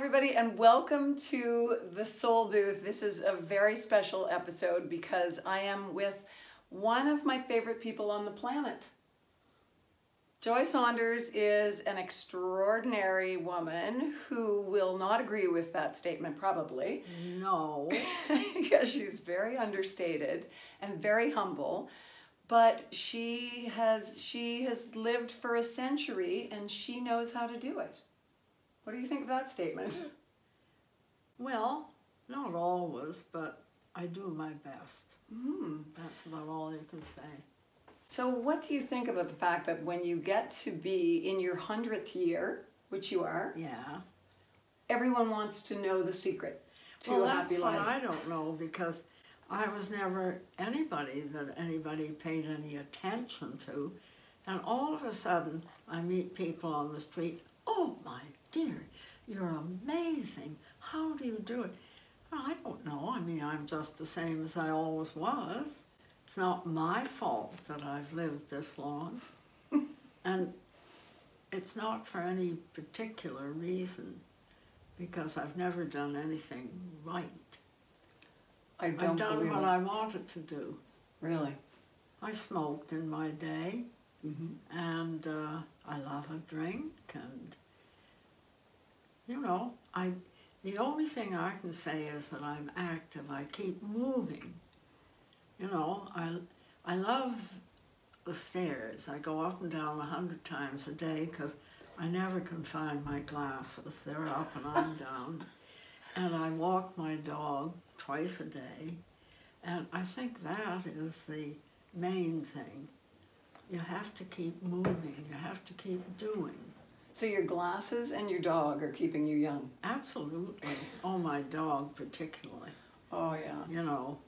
everybody, and welcome to the Soul Booth. This is a very special episode because I am with one of my favorite people on the planet. Joy Saunders is an extraordinary woman who will not agree with that statement, probably. No. Yeah, she's very understated and very humble, but she has lived for a century and she knows how to do it. What do you think of that statement? Well, not always, but I do my best. That's about all you can say. So what do you think about the fact that when you get to be in your 100th year, which you are, Yeah. everyone wants to know the secret to Well, a happy that's life? what I don't know, because I was never anybody that anybody paid any attention to. And all of a sudden, I meet people on the street. Oh, my dear, you're amazing. How do you do it? Well, I don't know. I mean, I'm just the same as I always was. It's not my fault that I've lived this long. And it's not for any particular reason, because I've never done anything right. I don't I've done believe what it. I wanted to do. Really? I smoked in my day, and I love a drink, and you know, the only thing I can say is that I'm active. I keep moving. You know, I love the stairs. I go up and down 100 times a day because I never can find my glasses. They're up and I'm down. And I walk my dog twice a day. And I think that is the main thing. You have to keep moving. You have to keep doing. So your glasses and your dog are keeping you young? Absolutely. Oh, my dog particularly. Oh, yeah. You know.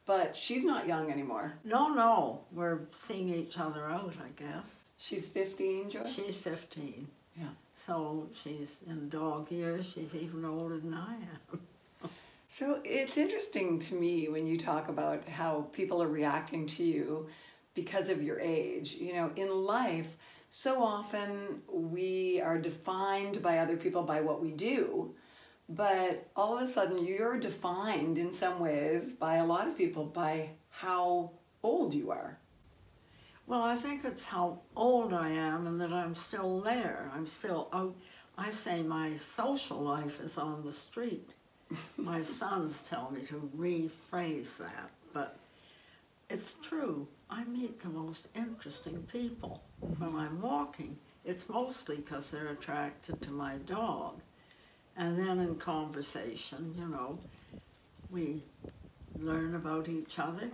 But she's not young anymore. No. We're seeing each other out, I guess. She's 15, Joy? She's 15. Yeah. So she's in dog years. She's even older than I am. So it's interesting to me when you talk about how people are reacting to you because of your age. You know, in life, so often we are defined by other people by what we do, but all of a sudden you're defined in some ways by a lot of people by how old you are. Well, I think it's how old I am and that I'm still there. I'm still out. I say my social life is on the street. My sons tell me to rephrase that, but it's true. I meet the most interesting people when I'm walking. It's mostly because they're attracted to my dog. And then in conversation, you know, we learn about each other.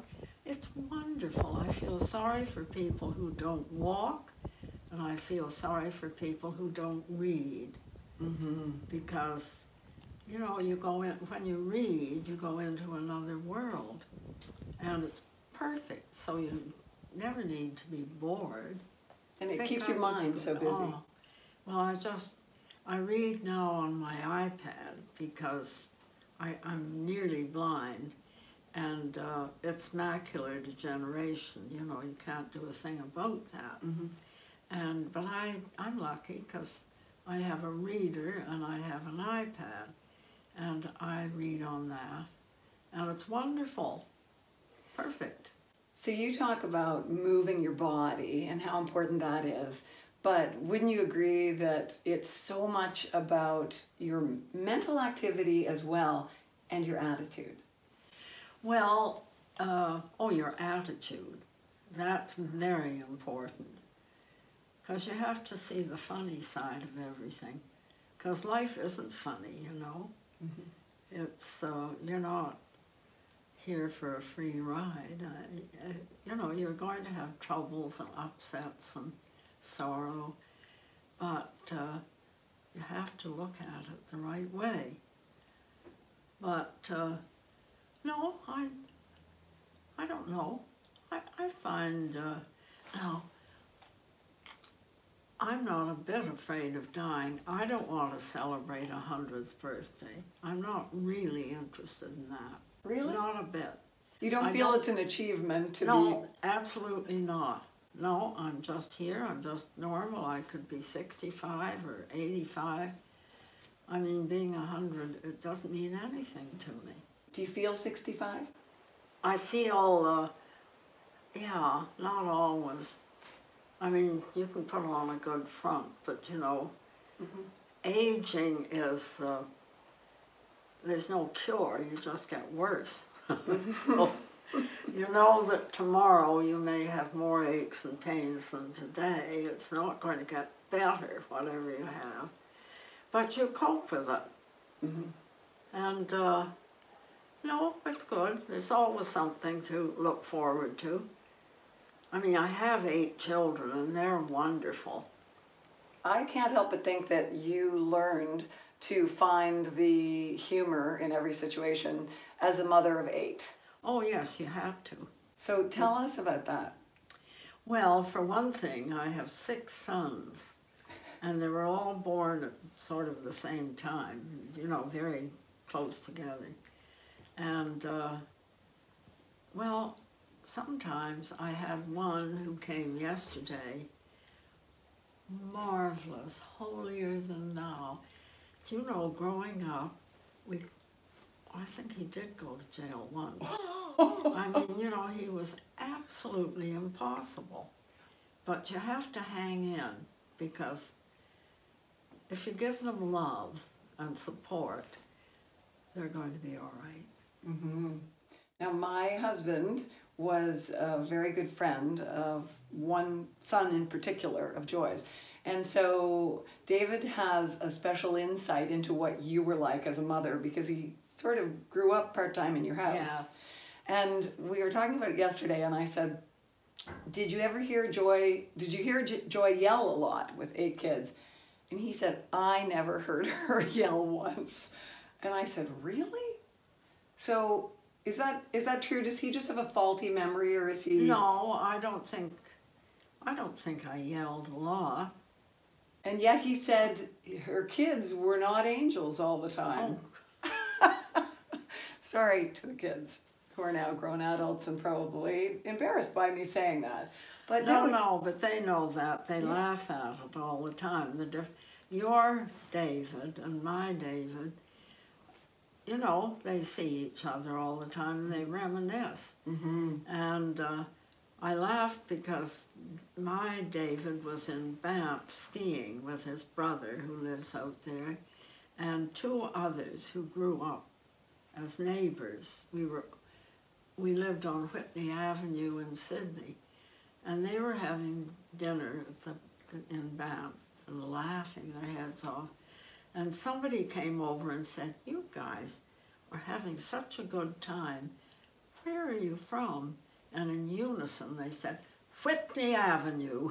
It's wonderful. I feel sorry for people who don't walk, and I feel sorry for people who don't read. Because, you know, you go in, when you read, you go into another world, and it's perfect, so you never need to be bored. And it keeps your mind so busy. Oh. Well, I read now on my iPad because I'm nearly blind, and it's macular degeneration. You know, you can't do a thing about that. But I'm lucky because I have a reader and I have an iPad, and I read on that, and it's wonderful. Perfect. So you talk about moving your body and how important that is, but wouldn't you agree that it's so much about your mental activity as well and your attitude? Well, your attitude. That's very important. Because you have to see the funny side of everything. Because life isn't funny, you know. It's, you're not here for a free ride. You know, you're going to have troubles and upsets and sorrow, but you have to look at it the right way. But no, I don't know. I find now I'm not a bit afraid of dying. I don't want to celebrate a 100th birthday. I'm not really interested in that. Really? Not a bit. You don't feel it's an achievement to be... No, absolutely not. No, I'm just here. I'm just normal. I could be 65 or 85. I mean, being 100, it doesn't mean anything to me. Do you feel 65? I feel, yeah, not always. I mean, you can put on a good front, but you know, aging is, there's no cure, you just get worse. So, you know that tomorrow you may have more aches and pains than today. It's not going to get better, whatever you have. But you cope with it. And, no, it's good. There's always something to look forward to. I mean, I have 8 children, and they're wonderful. I can't help but think that you learned to find the humor in every situation as a mother of 8. Oh, yes, you have to. So tell us about that. Well, for one thing, I have 6 sons, and they were all born at sort of the same time, you know, very close together. And, well, sometimes I had one who came yesterday, marvelous, holier than thou. Do you know, growing up, I think he did go to jail once. I mean, you know, he was absolutely impossible. But you have to hang in, because if you give them love and support, they're going to be all right. Now, my husband was a very good friend of one son in particular of Joy's. And so David has a special insight into what you were like as a mother, because he sort of grew up part-time in your house. Yes. And we were talking about it yesterday, and I said, did you ever hear Joy, did you hear Joy yell a lot with 8 kids? And he said, I never heard her yell once. And I said, really? So is that true? Does he just have a faulty memory, or is he? No, I don't think I yelled a lot. And yet he said her kids were not angels all the time. Oh. Sorry to the kids who are now grown adults and probably embarrassed by me saying that. But No, but they know that. They laugh at it all the time. Your David and my David, you know, they see each other all the time and they reminisce. And I laughed because my David was in Banff skiing with his brother who lives out there, and 2 others who grew up as neighbors. We lived on Whitney Avenue in Sydney, and they were having dinner in Banff and laughing their heads off. And somebody came over and said, you guys are having such a good time. Where are you from? And in unison they said, Whitney Avenue.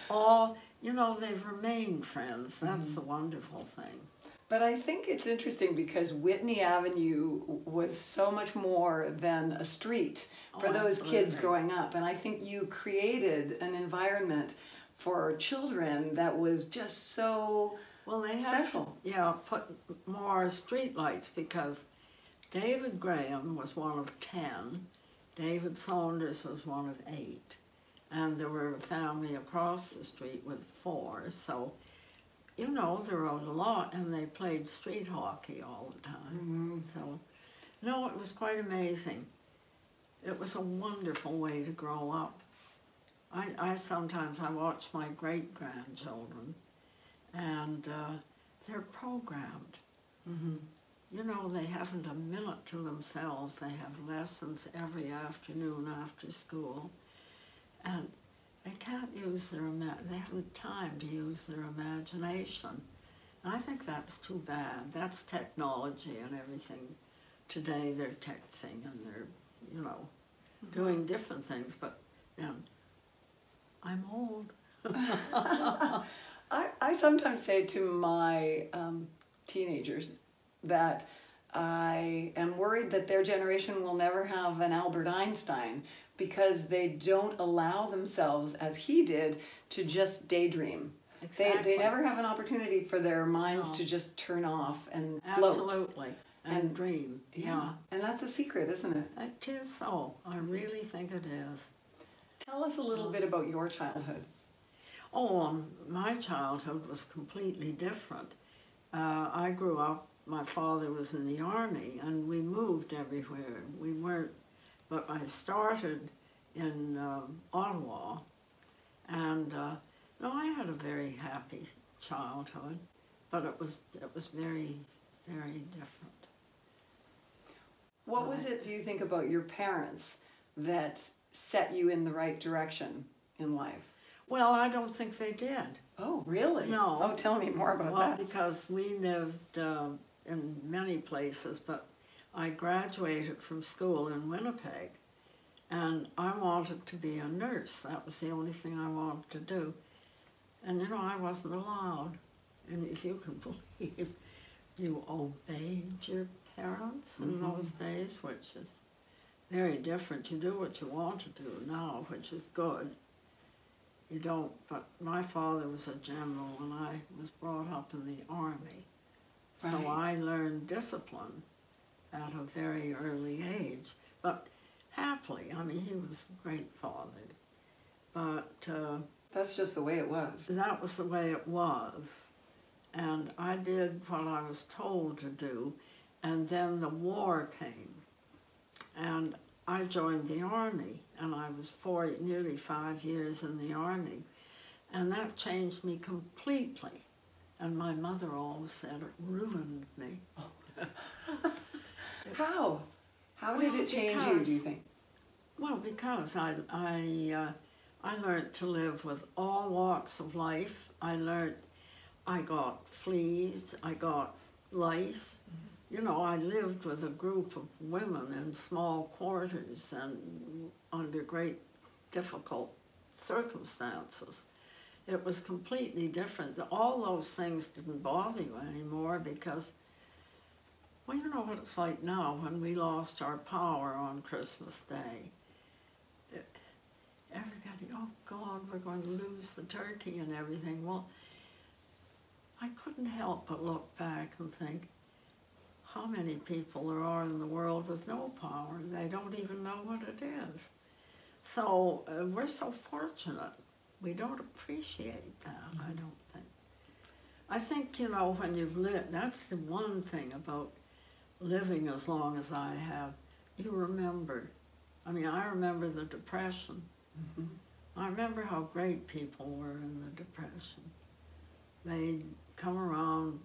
All, you know, they've remained friends. That's the wonderful thing. But I think it's interesting because Whitney Avenue was so much more than a street for those kids growing up. And I think you created an environment for children that was just so special. Had to, put more street lights, because David Graham was one of 10, David Saunders was one of 8, and there were a family across the street with 4, so, you know, there were a lot, and they played street hockey all the time. So, no, it was quite amazing. It was a wonderful way to grow up. I sometimes watch my great-grandchildren, and they're programmed. You know, they haven't a minute to themselves. They have lessons every afternoon after school, and they can't use they haven't time to use their imagination. And I think that's too bad. That's technology and everything. Today they're texting and they're, you know, doing different things, but then I'm old. I sometimes say to my teenagers that I am worried that their generation will never have an Albert Einstein, because they don't allow themselves, as he did, to just daydream. Exactly. They never have an opportunity for their minds to just turn off and float. Absolutely. And dream. Yeah. And that's a secret, isn't it? It is so. I really think it is. Tell us a little bit about your childhood. Oh, my childhood was completely different. I grew up, my father was in the army, and we moved everywhere. We weren't, but I started in Ottawa, and no, I had a very happy childhood, but it was very, very different. What was it, do you think, about your parents that set you in the right direction in life? Well, I don't think they did. Oh, really? No. Oh, tell me more about Well, that. because we lived in many places, but I graduated from school in Winnipeg, and I wanted to be a nurse. That was the only thing I wanted to do. And you know, I wasn't allowed. And if you can believe, you obeyed your parents in those days, which is very different. You do what you want to do now, which is good. You don't, but my father was a general and I was brought up in the army. So Right. I learned discipline at a very early age, but happily. I mean, he was a great father, but That's just the way it was. that was the way it was. And I did what I was told to do, and then the war came. And I joined the army, and I was nearly 5 years in the army, and that changed me completely. And my mother always said it ruined me. How? How did it change you, do you think? Well, because I learned to live with all walks of life. I got fleas, I got lice. You know, I lived with a group of women in small quarters and under great difficult circumstances. It was completely different. All those things didn't bother you anymore because, well, you know what it's like now when we lost our power on Christmas Day. Everybody, oh God, we're going to lose the turkey and everything. Well, I couldn't help but look back and think, how many people there are in the world with no power? They don't even know what it is. So we're so fortunate. We don't appreciate that, I don't think. I think, you know, when you've lived, that's the one thing about living as long as I have. You remember. I mean, I remember the Depression. I remember how great people were in the Depression. They'd come around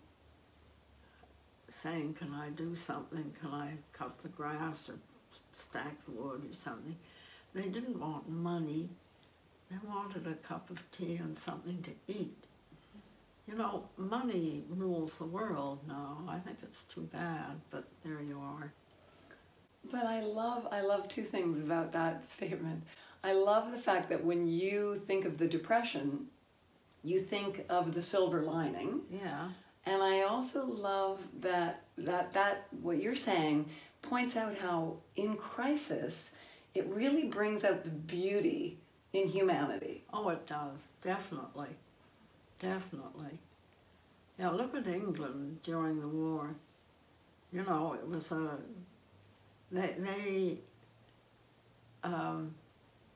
saying, can I do something? Can I cut the grass or stack the wood or something? They didn't want money. They wanted a cup of tea and something to eat. You know, money rules the world now. I think it's too bad, but there you are. But I love two things about that statement. I love the fact that when you think of the Depression, you think of the silver lining. Yeah. And I also love that what you're saying points out how in crisis it really brings out the beauty in humanity. Oh, it does, definitely, definitely. Yeah, look at England during the war. You know, it was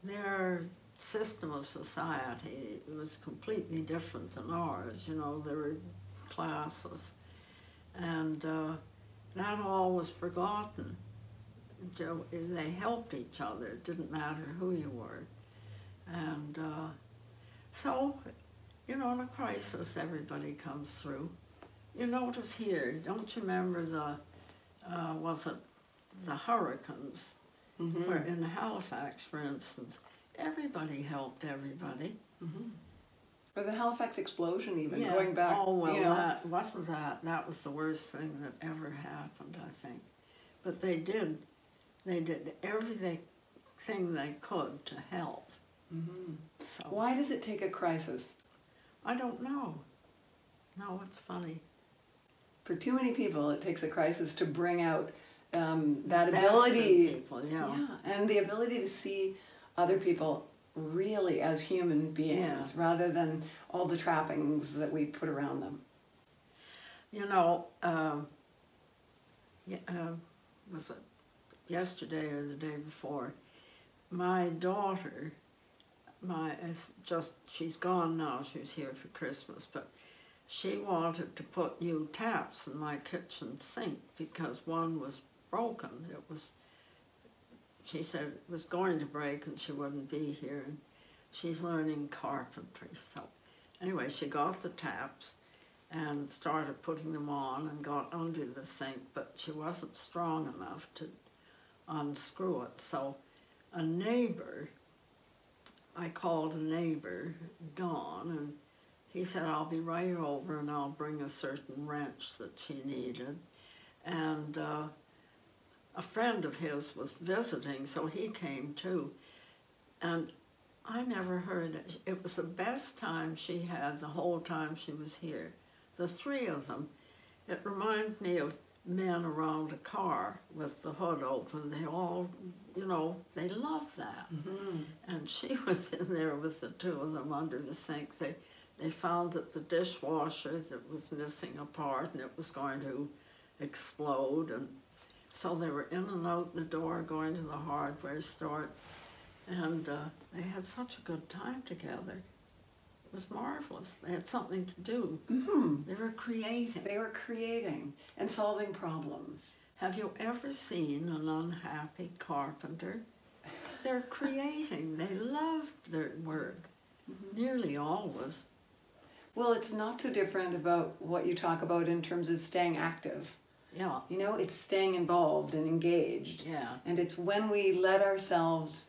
their system of society was completely different than ours. You know, there were classes, and that all was forgotten. They helped each other. It didn't matter who you were. And so, you know, in a crisis, everybody comes through. You notice here, don't you remember was it the hurricanes? Where in Halifax, for instance, everybody helped everybody. Or the Halifax explosion even, Yeah. going back, Oh, well, you know. that was the worst thing that ever happened, I think. But they did everything they could to help. So, Why does it take a crisis? I don't know. No, it's funny. For too many people, it takes a crisis to bring out that Best in ability. people, yeah. And the ability to see other people really as human beings rather than all the trappings that we put around them. You know, was it yesterday or the day before? My daughter she's gone now, she was here for Christmas, but she wanted to put new taps in my kitchen sink because one was broken. She said it was going to break and she wouldn't be here. And she's learning carpentry. So anyway, she got the taps and started putting them on and got under the sink, but she wasn't strong enough to unscrew it. So a neighbor, I called a neighbor, Don, and he said, I'll be right over and I'll bring a certain wrench that she needed. And a friend of his was visiting, so he came too. And I never heard it. It was the best time she had the whole time she was here. The three of them. It reminds me of men around a car with the hood open. They all, they love that. Mm-hmm. And she was in there with the two of them under the sink. They found that the dishwasher that was missing a part and it was going to explode. And so they were in and out the door going to the hardware store. And they had such a good time together. It was marvelous. They had something to do. Mm-hmm. They were creating. They were creating and solving problems. Have you ever seen an unhappy carpenter? They're creating. They loved their work. Mm-hmm. Nearly always. Well, it's not so different about what you talk about in terms of staying active. Yeah. It's staying involved and engaged. Yeah. And it's when we let ourselves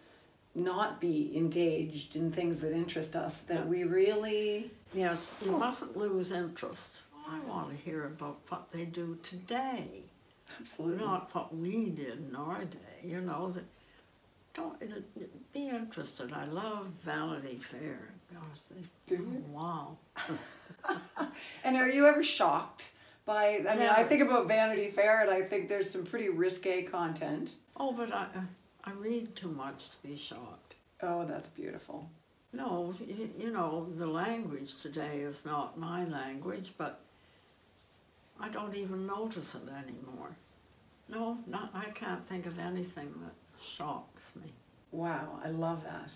not be engaged in things that interest us that we really... Yes, you mustn't lose interest. I want to hear about what they do today. Absolutely. Not what we did in our day, Don't be interested. I love Vanity Fair. Gosh, do you? Wow. And are you ever shocked by, I think about Vanity Fair and I think there's some pretty risque content. Oh, but I read too much to be shocked. Oh, that's beautiful. No, the language today is not my language, but I don't even notice it anymore. No, I can't think of anything that shocks me. Wow, I love that.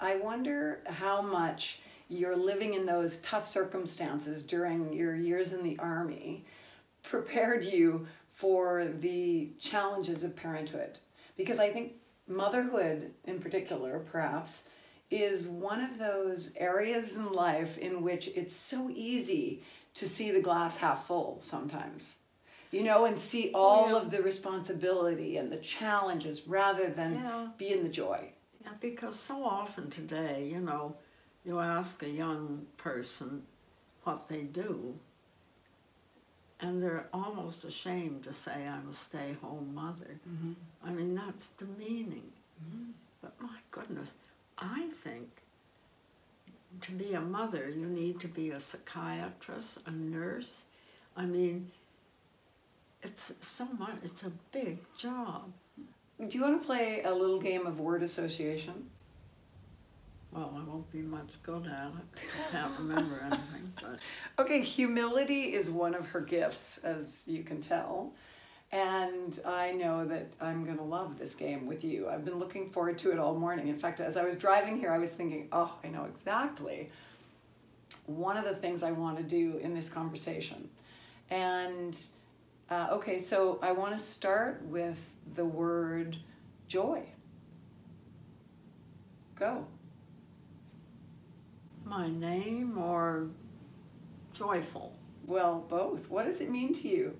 I wonder how much you're living in those tough circumstances during your years in the Army prepared you for the challenges of parenthood. Because I think motherhood in particular, perhaps, is one of those areas in life in which it's so easy to see the glass half full sometimes. And see all of the responsibility and the challenges rather than be in the joy. Yeah, because so often today, you ask a young person what they do, and they're almost ashamed to say, I'm a stay-home mother. Mm-hmm. That's demeaning. Mm-hmm. But my goodness, I think to be a mother, you need to be a psychiatrist, a nurse. It's so much, it's a big job. Do you want to play a little game of word association? Well, I won't be much good at it because I can't remember anything. But. Okay, humility is one of her gifts, as you can tell. And I know that I'm going to love this game with you. I've been looking forward to it all morning. In fact, as I was driving here, I was thinking, oh, I know exactly one of the things I want to do in this conversation. And okay, so I want to start with the word joy. Go. My name or joyful? Well, both. What does it mean to you?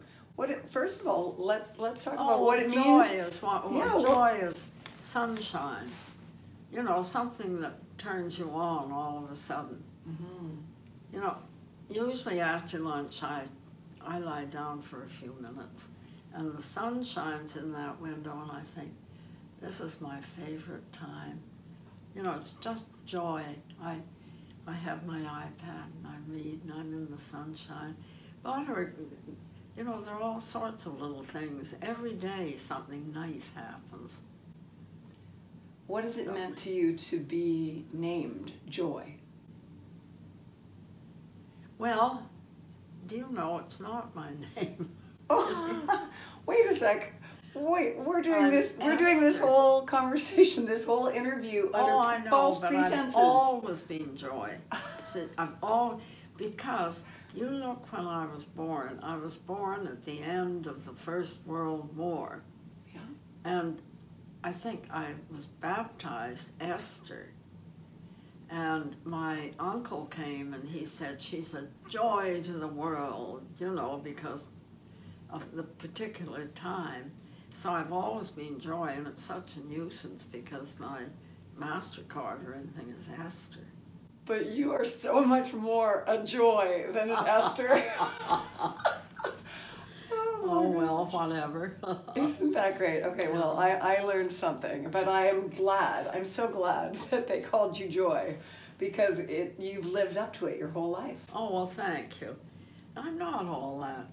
First of all, let's talk about what it means. Joy is sunshine. Something that turns you on all of a sudden. Mm-hmm. Usually after lunch I lie down for a few minutes and the sun shines in that window and I think, this is my favorite time. It's just joy. I have my iPad and I read and I'm in the sunshine. But there are all sorts of little things. Every day something nice happens. What has it meant to you to be named Joy? Well, do you know it's not my name? Oh, wait a sec. Wait, we're doing I'm this. We're doing this Esther. whole conversation, this whole interview Oh, I under know, false but pretenses. I've always been Joy. So because you look when I was born at the end of the First World War. Yeah. And I think I was baptized Esther. And my uncle came and he said, she's a joy to the world, you know, because of the particular time. So I've always been Joy, and it's such a nuisance because my MasterCard or anything is Esther. But you are so much more a Joy than an Esther. Oh, well, whatever. Isn't that great? Okay, well, I learned something, but I'm so glad that they called you Joy, because you've lived up to it your whole life. Oh, well, thank you. I'm not all that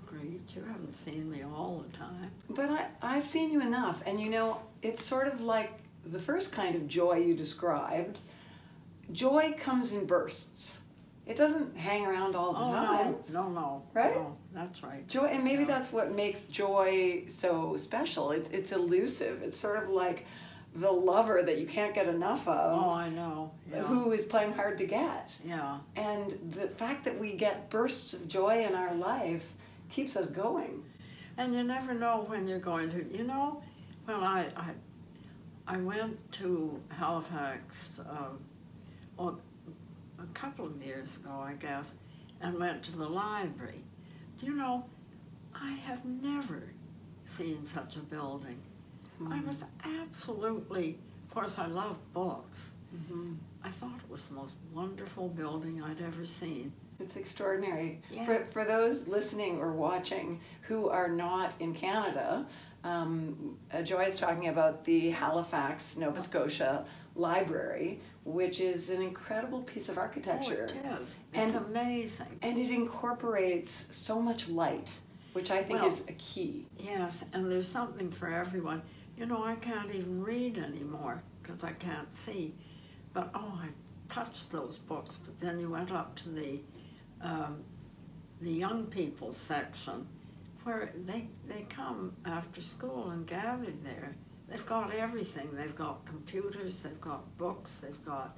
great. You haven't seen me all the time. But I've seen you enough, and you know, it's sort of like the first kind of joy you described. Joy comes in bursts. It doesn't hang around all the time. No. Right? No, that's right. Joy, and maybe Yeah. that's what makes joy so special. It's elusive. It's sort of like the lover that you can't get enough of. Oh, I know. Yeah. Who is playing hard to get. Yeah. And the fact that we get bursts of joy in our life keeps us going. And you never know when you're going to, you know, when I went to Halifax a couple of years ago, I guess, and went to the library. Do you know, I have never seen such a building. I was absolutely, of course I love books. I thought it was the most wonderful building I'd ever seen. It's extraordinary. Yeah. For those listening or watching who are not in Canada, Joy is talking about the Halifax, Nova Scotia Library, which is an incredible piece of architecture. Oh, it is. It's amazing. And it incorporates so much light, which I think is a key. Yes, and there's something for everyone. You know, I can't even read anymore because I can't see. But, oh, I touched those books. But then you went up to the young people section where they come after school and gather there. They've got everything. They've got computers, they've got books, they've got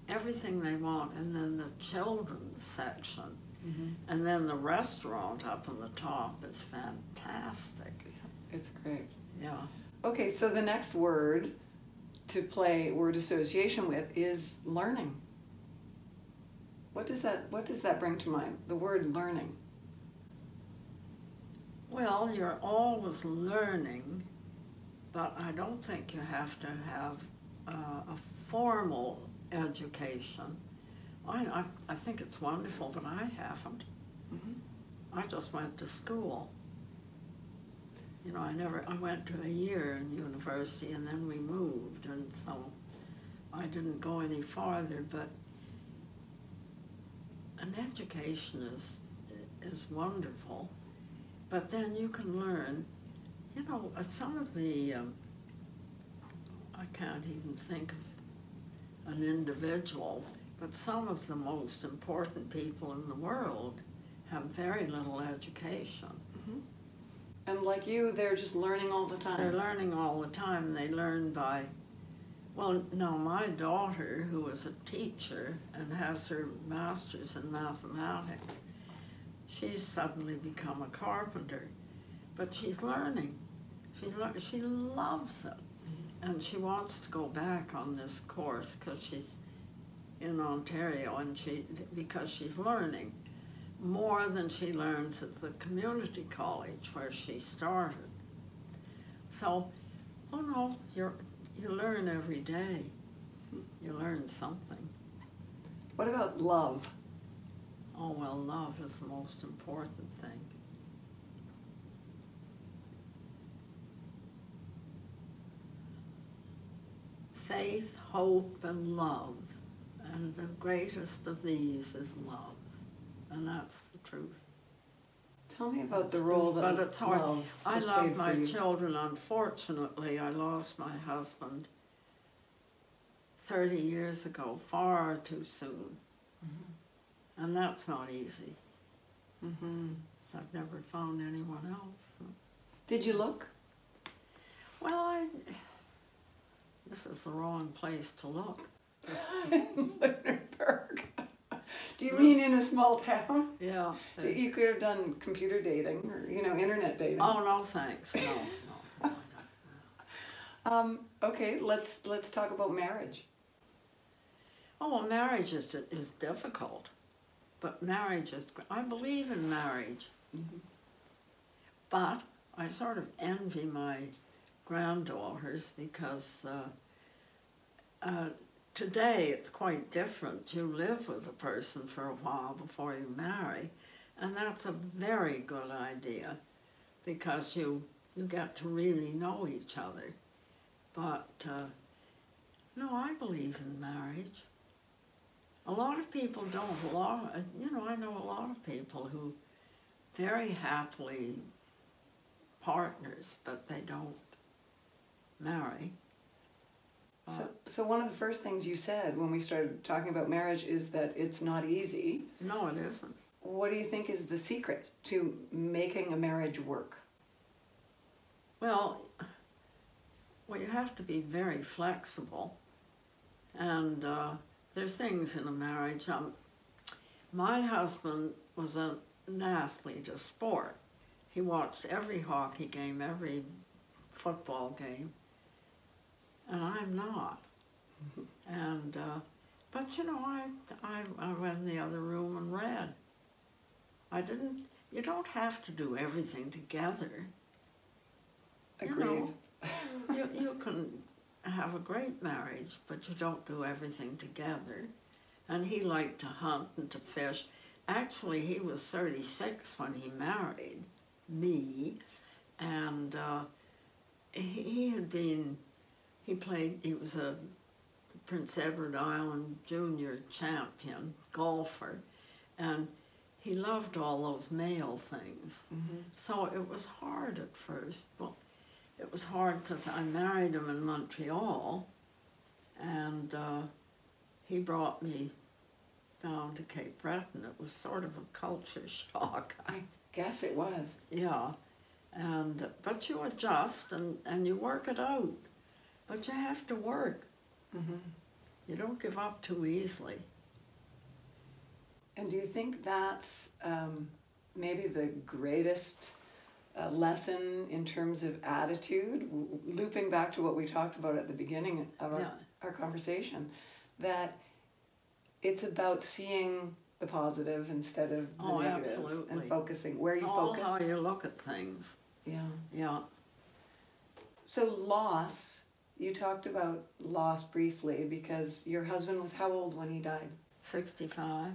everything they want. And then the children's section. And then the restaurant up on the top is fantastic. It's great. Yeah. Okay, so the next word to play word association with is learning. What does that bring to mind? The word learning. Well, you're always learning, but I don't think you have to have a formal education. I think it's wonderful, but I haven't. I just went to school. You know, I went to a year in university and then we moved, and so I didn't go any farther, but an education is wonderful. But then you can learn, you know, some of the, I can't even think of an individual, but some of the most important people in the world have very little education. And like you, they're just learning all the time. They're learning all the time. They learn by, well, now my daughter, who is a teacher and has her master's in mathematics, she's suddenly become a carpenter, but she's learning. She loves it, and she wants to go back on this course because she's in Ontario, and because she's learning more than she learns at the community college where she started. So, oh no, you learn every day. You learn something. What about love? Oh, well, love is the most important thing. Faith, hope, and love. And the greatest of these is love. And that's the truth. Tell me about the role that But it's hard. love I has love played my for you. children. Unfortunately, I lost my husband 30 years ago, far too soon. And that's not easy. So I've never found anyone else. Did you look? Well, this is the wrong place to look. Lunenburg. Do you mean in a small town? Yeah. You could have done computer dating or, internet dating. Oh, no, thanks. No. Okay, let's talk about marriage. Oh, well, marriage is difficult, but marriage is, I believe in marriage, but I sort of envy my granddaughters because today it's quite different. You live with a person for a while before you marry, and that's a very good idea because you get to really know each other. But no, I believe in marriage. A lot of people don't. I know a lot of people who very happily partners, but they don't marry. So one of the first things you said when we started talking about marriage is that it's not easy. No, it isn't. What do you think is the secret to making a marriage work? Well, you have to be very flexible, and there are things in a marriage. My husband was an athlete, a sport. He watched every hockey game, every football game, and I'm not. And but I went in the other room and read. You don't have to do everything together. Agreed. You can have a great marriage, but you don't do everything together. And he liked to hunt and to fish. Actually, he was 36 when he married me, and he was a Prince Edward Island junior champion golfer, and he loved all those male things. So it was hard at first. Well, it was hard because I married him in Montreal, and he brought me down to Cape Breton. It was sort of a culture shock. I guess it was. Yeah, but you adjust and you work it out. But you have to work. You don't give up too easily. And do you think that's maybe the greatest lesson in terms of attitude, looping back to what we talked about at the beginning of our conversation, that it's about seeing the positive instead of the negative, absolutely. And focusing where you focus. How you look at things. Yeah. So loss, you talked about loss briefly because your husband was how old when he died? 65.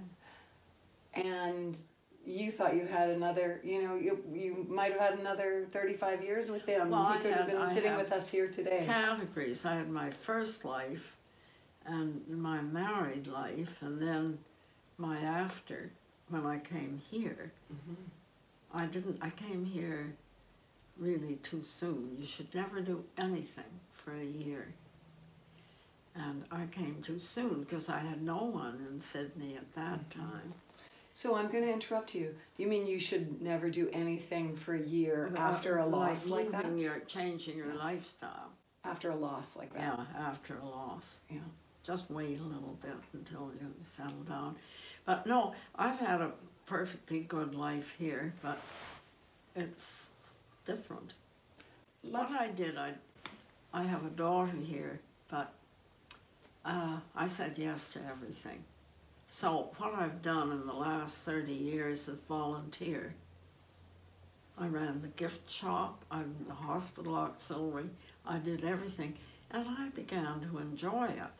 And you thought you had another, you might have had another 35 years with him. Well, he could have been sitting with us here today. Categories. I had my first life and my married life, and then my after when I came here. I came here really too soon. You should never do anything for a year. And I came too soon because I had no one in Sydney at that time. So I'm going to interrupt you. You mean you should never do anything for a year after a loss like that? Changing your lifestyle. After a loss like that? Yeah, after a loss. Yeah. Just wait a little bit until you settle down. But no, I've had a perfectly good life here, but it's different. What I did, I have a daughter here, but I said yes to everything. So what I've done in the last 30 years is volunteer. I ran the gift shop, I'm the hospital auxiliary, I did everything, and I began to enjoy it.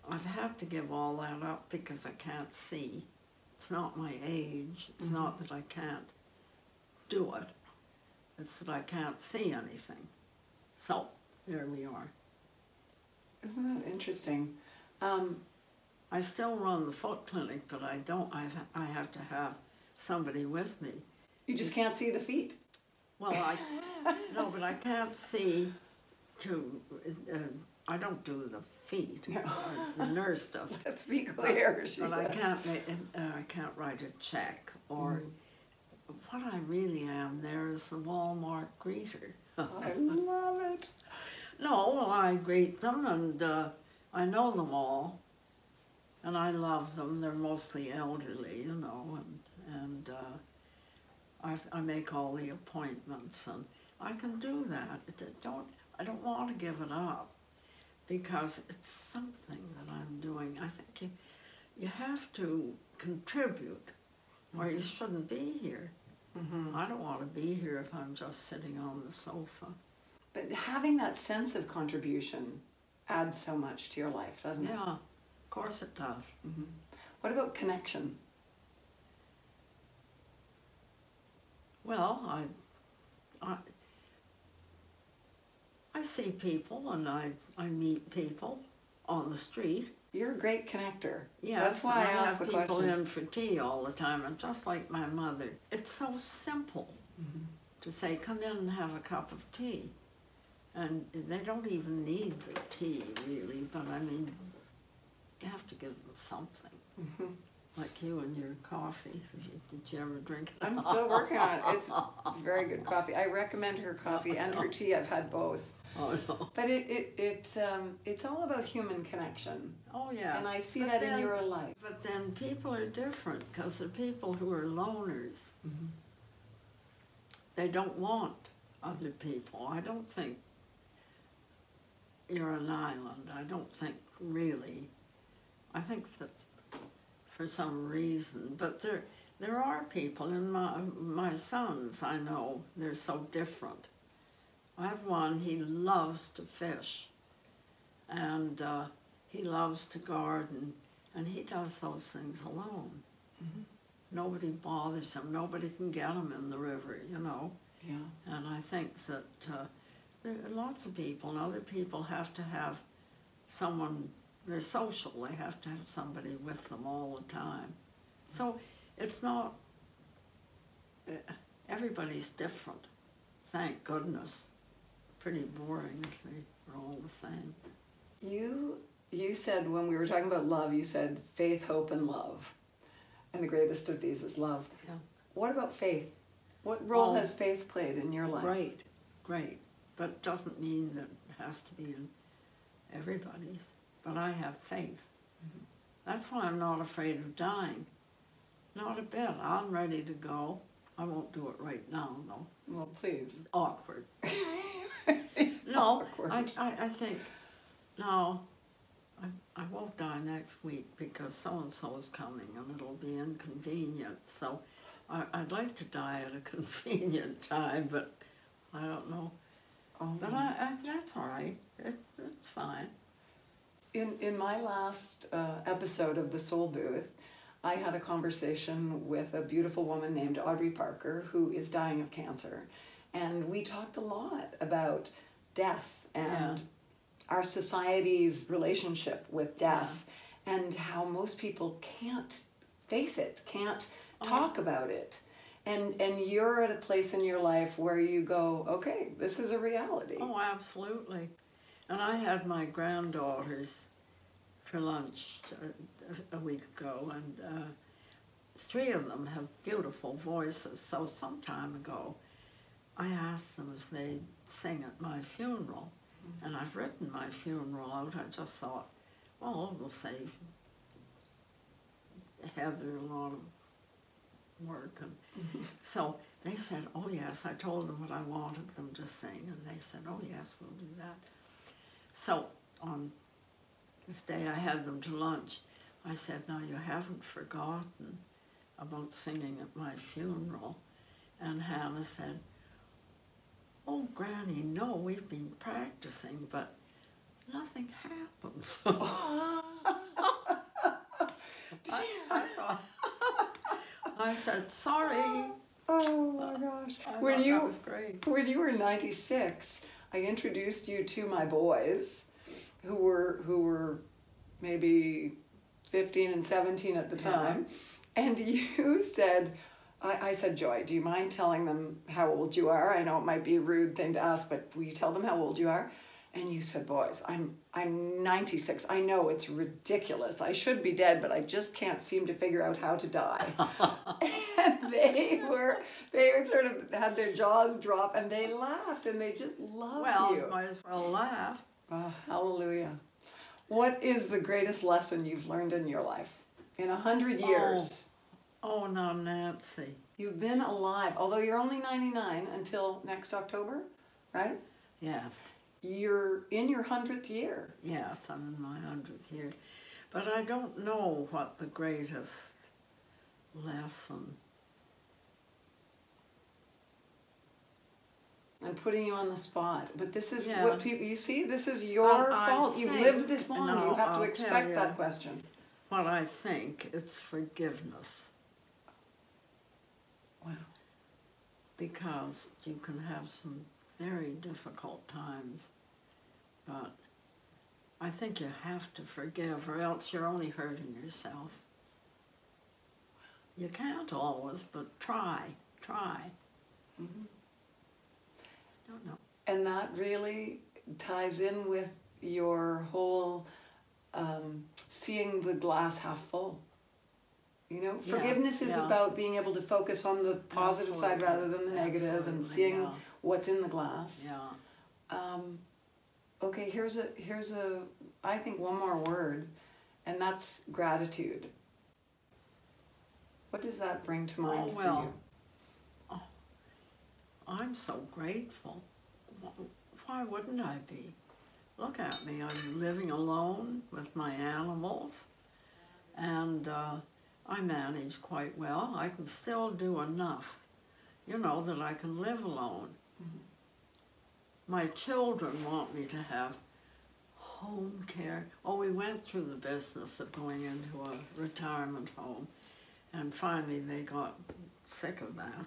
I've had to give all that up because I can't see. It's not my age, it's not that I can't do it, it's that I can't see anything. So, there we are. Isn't that interesting? I still run the foot clinic, but I have to have somebody with me. You just can't see the feet. Well, no, but I can't see I don't do the feet. No. The nurse does. Let's be clear, she but says. I can't write a check or what I really am there is the Walmart greeter. I love it. No, well, I greet them, and I know them all, and I love them. They're mostly elderly, you know, and I make all the appointments, and I can do that. I don't want to give it up, because it's something that I'm doing. I think you have to contribute, or you shouldn't be here. Mm-hmm. I don't want to be here if I'm just sitting on the sofa. But having that sense of contribution adds so much to your life, doesn't it? Yeah, of course it does. Mm-hmm. What about connection? Well, I see people, and I meet people on the street. You're a great connector. Yeah, that's why I asked the have people question. in for tea all the time, and just like my mother, it's so simple Mm-hmm. to say, come in and have a cup of tea. And they don't even need the tea, really, but I mean, you have to give them something. Mm-hmm. Like you and your coffee. Did you ever drink it? I'm still working on it. It's very good coffee. I recommend her coffee and her tea. I've had both. Oh, no. But it's all about human connection. Oh, yeah. And I see that in your life. But then people are different, because there are people who are loners. Mm-hmm. They don't want other people. I don't think you're an island. I don't think really. I think that for some reason, but there are people, and my sons, I know, they're so different. I have one, he loves to fish, and he loves to garden, and he does those things alone. Mm-hmm. Nobody bothers him, nobody can get him in the river, you know. Yeah. And I think that there are lots of people, and other people have to have someone, they're social, they have to have somebody with them all the time. So it's not, everybody's different, thank goodness. Pretty boring if they were all the same. You said, when we were talking about love, you said faith, hope, and love. And the greatest of these is love. Yeah. What about faith? What role has faith played in your life? Great. But it doesn't mean that it has to be in everybody's. But I have faith. Mm-hmm. That's why I'm not afraid of dying. Not a bit. I'm ready to go. I won't do it right now, though. Well, please. It's awkward. No, Awkward. I think, no, I won't die next week because so-and-so is coming and it'll be inconvenient. So I'd like to die at a convenient time, but I don't know. Oh. But that's all right. It's fine. In my last episode of The Soul Booth, I had a conversation with a beautiful woman named Audrey Parker who is dying of cancer. And we talked a lot about death and our society's relationship with death and how most people can't face it, can't talk about it. And you're at a place in your life where you go, okay, this is a reality. Oh, absolutely. And I had my granddaughters for lunch a week ago, and 3 of them have beautiful voices. So some time ago, I asked them if they'd sing at my funeral. Mm-hmm. And I've written my funeral out. I just thought, well, we'll save Heather a lot of work. And so they said, oh yes, I told them what I wanted them to sing, and they said, oh yes, we'll do that. So on this day I had them to lunch, I said, now you haven't forgotten about singing at my funeral. And Hannah said, oh, Granny, no, we've been practicing, but nothing happens. I thought, I said, sorry. Oh my gosh. That was great. When you were 96, I introduced you to my boys who were maybe 15 and 17 at the time. And you said, I said, Joy, do you mind telling them how old you are? I know it might be a rude thing to ask, but will you tell them how old you are? and you said, boys, I'm 96. I know it's ridiculous. I should be dead, but I just can't seem to figure out how to die. And they were sort of had their jaws drop, and they laughed, and they just loved you. Well, might as well laugh. Oh, hallelujah. What is the greatest lesson you've learned in your life? In 100 years. Oh, now, Nancy. You've been alive, although you're only 99 until next October, right? Yes. You're in your 100th year. Yes, I'm in my 100th year. But I don't know what the greatest lesson. I'm putting you on the spot, but this is Yeah. what people, you see, this is your fault. You've lived this long, no, you have to I'll expect tell that you. question. What I think, it's forgiveness. Wow. Because you can have some very difficult times, but I think you have to forgive, or else you're only hurting yourself. You can't always, but try. Mm-hmm. I don't know. And that really ties in with your whole seeing the glass half full. You know, Yeah, forgiveness is yeah. about being able to focus on the positive side rather than the negative, and Absolutely, seeing yeah. what's in the glass. Yeah. Okay, here's a I think one more word, and that's gratitude. What does that bring to mind for you? Oh, I'm so grateful. Why wouldn't I be? Look at me, I'm living alone with my animals, and I manage quite well. I can still do enough, you know, that I can live alone. Mm-hmm. My children want me to have home care. Oh, we went through the business of going into a retirement home, and finally they got sick of that.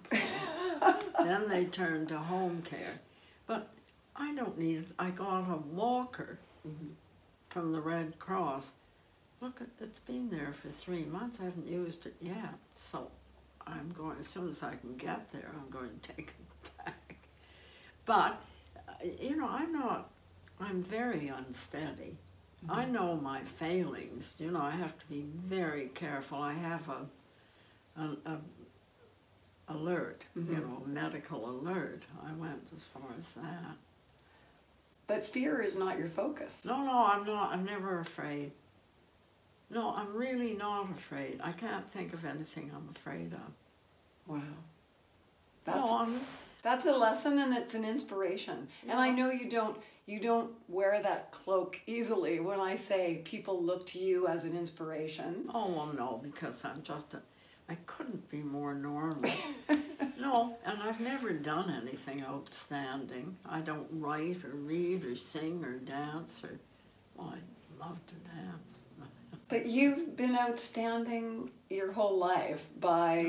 So then they turned to home care. But I don't need it. I got a walker from the Red Cross. Look, it's been there for 3 months. I haven't used it yet. So I'm going, as soon as I can get there, I'm going to take it back. But, you know, I'm very unsteady. I know my failings. You know, I have to be very careful. I have a alert, you know, medical alert. I went as far as that. But fear is not your focus. No, I'm not. I'm never afraid. No, I'm really not afraid. I can't think of anything I'm afraid of. Wow. That's a lesson, and it's an inspiration. Yeah. And I know you don't wear that cloak easily when I say people look to you as an inspiration. Oh, well, no, because I couldn't be more normal. No, and I've never done anything outstanding. I don't write or read or sing or dance well, I love to dance. But you've been outstanding your whole life by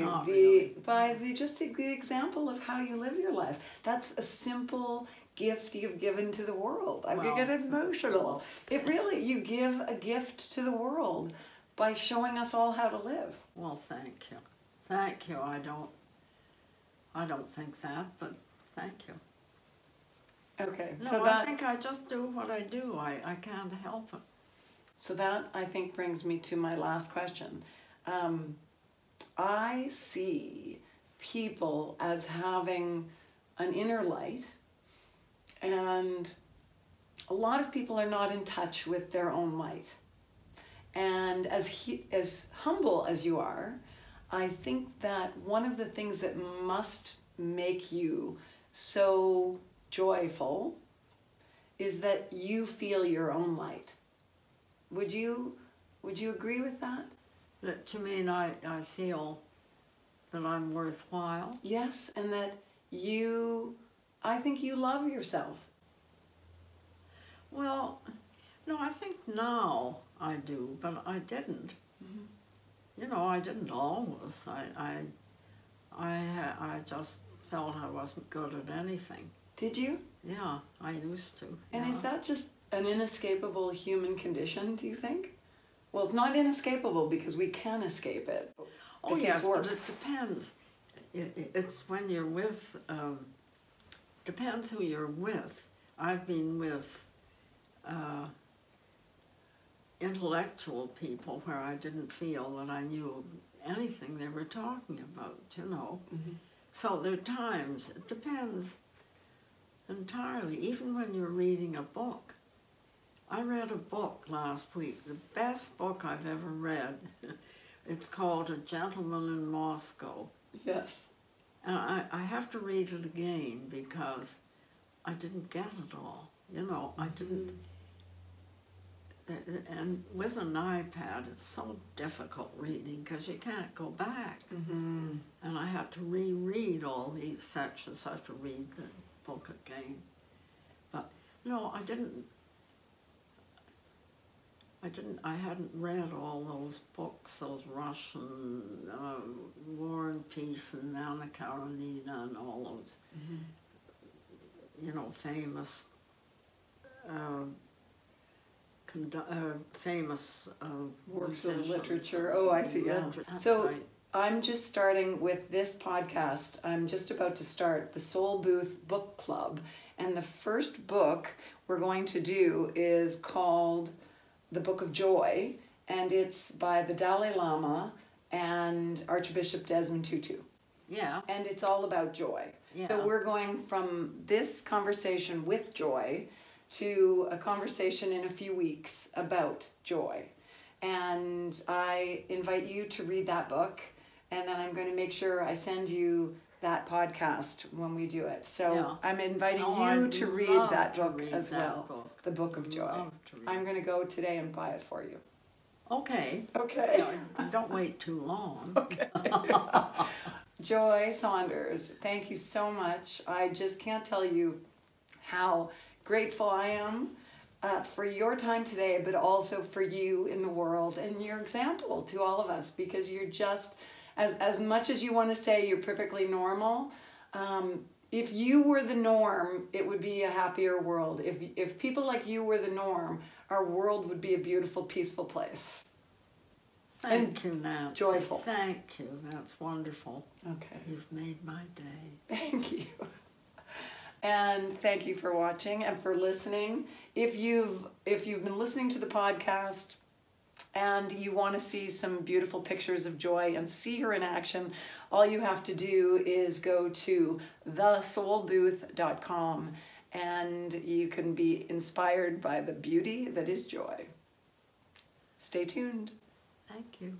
just the example of how you live your life. That's a simple gift you've given to the world. I get emotional. It really, you give a gift to the world by showing us all how to live. Well, thank you. Thank you. I don't think that, but thank you. Okay. No, so I think I just do what I do. I can't help it. So that, I think, brings me to my last question. I see people as having an inner light, and a lot of people are not in touch with their own light. And as humble as you are, I think that one of the things that must make you so joyful is that you feel your own light. Would you agree with that? That to me, I feel that I'm worthwhile. Yes, and that I think you love yourself. Well, no, I think now I do, but I didn't. You know, I didn't always. I just felt I wasn't good at anything. Did you? Yeah, I used to. And yeah. Is that just an inescapable human condition, do you think? Well, it's not inescapable because we can escape it. Oh, yes, but it depends. It's when you're with, depends who you're with. I've been with intellectual people where I didn't feel that I knew anything they were talking about, you know. Mm-hmm. So there are times, it depends entirely, even when you're reading a book. I read a book last week, the best book I've ever read. It's called A Gentleman in Moscow. Yes. And I have to read it again because I didn't get it all. You know, I didn't. And with an iPad, it's so difficult reading because you can't go back. Mm-hmm. And I had to reread all these sections. I have to read the book again. But no, I hadn't read all those books, those Russian War and Peace and Anna Karenina and all those, you know, famous works of musicians. literature. Oh, I see. Yeah. That's So right. I'm just starting with this podcast. I'm just about to start the Soul Booth Book Club. And the first book we're going to do is called The Book of Joy. And it's by the Dalai Lama and Archbishop Desmond Tutu. Yeah. And it's all about joy. Yeah. So we're going from this conversation with joy to a conversation in a few weeks about joy. And I invite you to read that book, and then I'm going to make sure I send you that podcast when we do it. So Yeah. I'm inviting you I'd to read love that to book read as that well, book. The Book of Joy. Love to read I'm going to go today and buy it for you. Okay. Okay. Yeah, don't wait too long. Okay. Joy Saunders, thank you so much. I just can't tell you how grateful I am for your time today, but also for you in the world and your example to all of us, because you're just, as much as you want to say you're perfectly normal, if you were the norm, it would be a happier world. If people like you were the norm, our world would be a beautiful, peaceful place. Thank you, Nancy. Joyful. Thank you. That's wonderful. Okay. You've made my day. Thank you. And thank you for watching and for listening. If you've been listening to the podcast and you want to see some beautiful pictures of Joy and see her in action, all you have to do is go to thesoulbooth.com and you can be inspired by the beauty that is joy. Stay tuned. Thank you.